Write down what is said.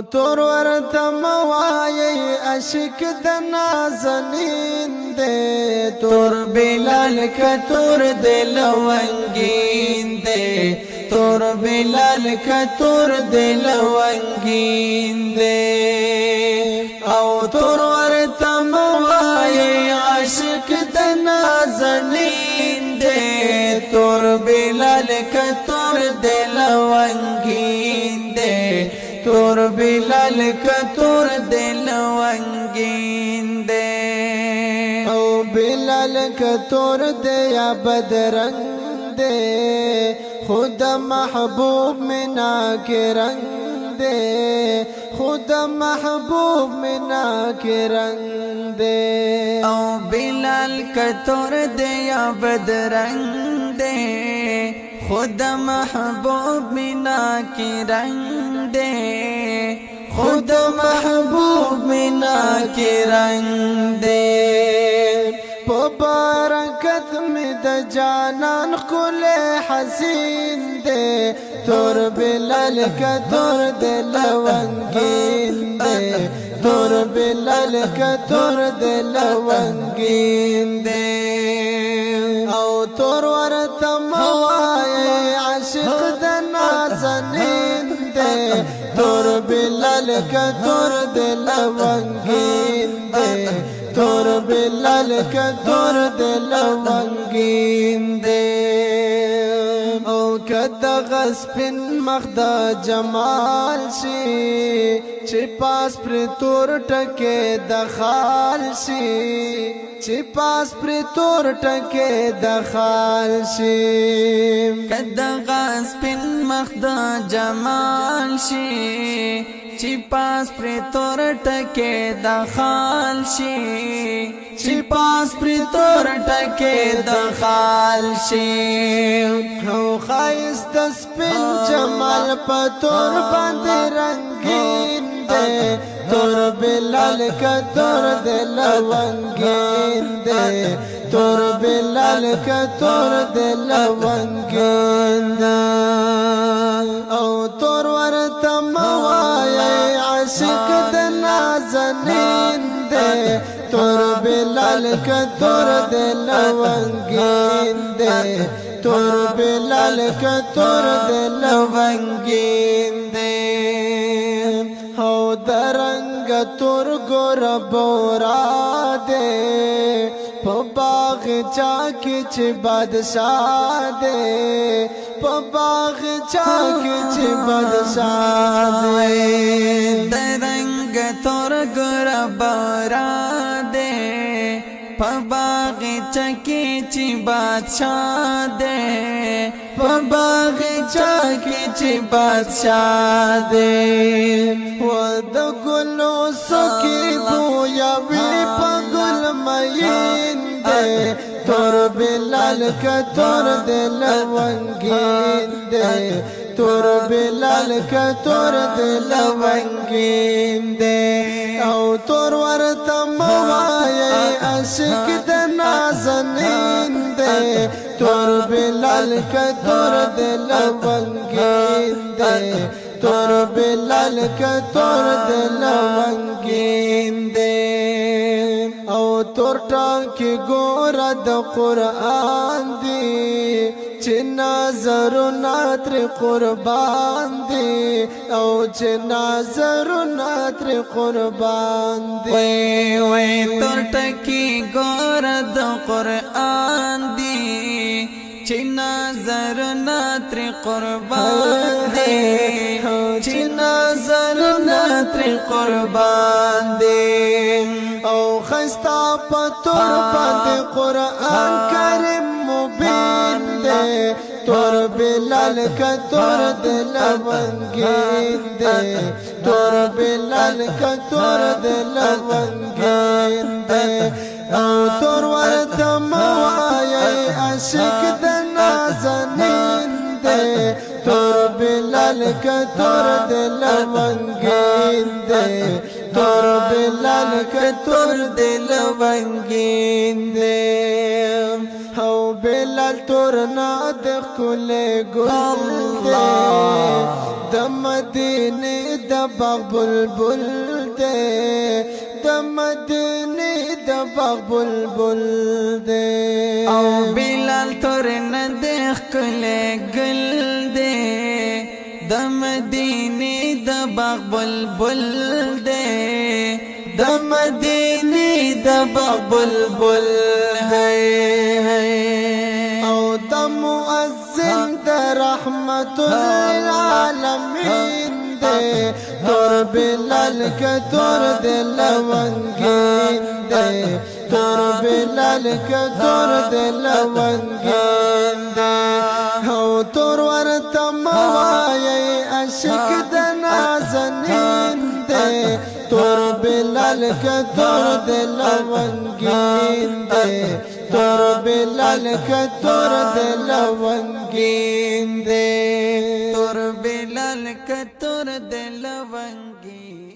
تور ورته موایي عاشق د نازنین دے تور بلال کا تور دل ونگین دے تور بلال کا تور دل ونگین دے او تور ورته موایي عاشق د نازنین دے تور بلال کا تور دل ونگین دے تور بلال کا تور دل ونگین دے او بلال کا تور دے یا بدرنگ دے خود محبوب منا کے رنگ دے خود محبوب منا کے رنگ دے او بلال کا تور دے یا بدرنگ دے خود محبوب منا کے رنگ دے خود محبوب منا کے رنگ دے برکت میں د جانان کل حسین دے تور بلال کا تور دل ونگین دے تور بلال کا تور دل ونگین دے او تور ورته موایي عاشق د نازنین دے تور بلال کا تور دل ونگین دے تور بلال کا تور دل ونگین دے او کدا غسپن مخدا جمال شي چې پاس پر تور ټکه د خال شي چې پاس پر تور ټکه د خال شي کدا غسپن مخدا جمال شي چې پاس پر تور ټکه د خال شي چې پاس پر تور ټکه د خال شي او خایست سپین جمال په تور باندې رنگین دے تور بلال کا تور دل ونگین دے تور بلال کا تور دل ونگین دے او تور ورته موایي عاشق د نازنین دے تور بلال کا تور دل ونگین دے تور بلال کا تور دل ونگین دے او درنگ تور گور بورا دے پا باغ چاکی چی بادشاہ دے پا باغ چاکی چی بادشاہ دے درنگ تور گور بورا دے پا باغ چاکی چی بادشاہ دے پا باغ چاکی چی بادشاہ دے ود گلو سکی بویا وی پا گل مین دے تور بلال کا تور دل ونگین دے تور بلال کا تور دل ونگین دے او تور ورته موایي عاشق د نازنین دے تور بلال کا تور دل ونگین دے تور بلال کا تور دل ونگین دے او تور ټاکی ګوره د قرآن دی چې نظرونه ترې قربان دی او چې نظرونه ترې قربان دی وی تور ټاکی ګوره د قرآن دی چې نظرونه ترې قربان دی چې نظرونه ترې قربان دی او خستا پتور باندې قرآن کریم مبین دے تور بلال کا تور دل ونگین دے تور بلال کا تور دل ونگین دے او تور ورته موایي عاشق د نازنین دے تور بلال کا تور دل ونگین دے تور بلال کا تور دل ونگین دے او بلال تور ناد کل گل دے د مدینه د باغ بلبل دے د مدینه د باغ بلبل دے او بلال تور نه دیخ کله گل دے د مدینه د باغ بلبل دے د مدینه د باغ بلبل ہے او د مؤذن د رحمت للعالمین دے تور بلال کا تور دل ونگین دے تور بلال کا تور دل ونگین دے او تور ورته موایي عاشق د نازنین دے تور بلال کا تور دل ونگین دے تور بلال کا تور دل ونگین دے تور بلال کا تور دل ونگین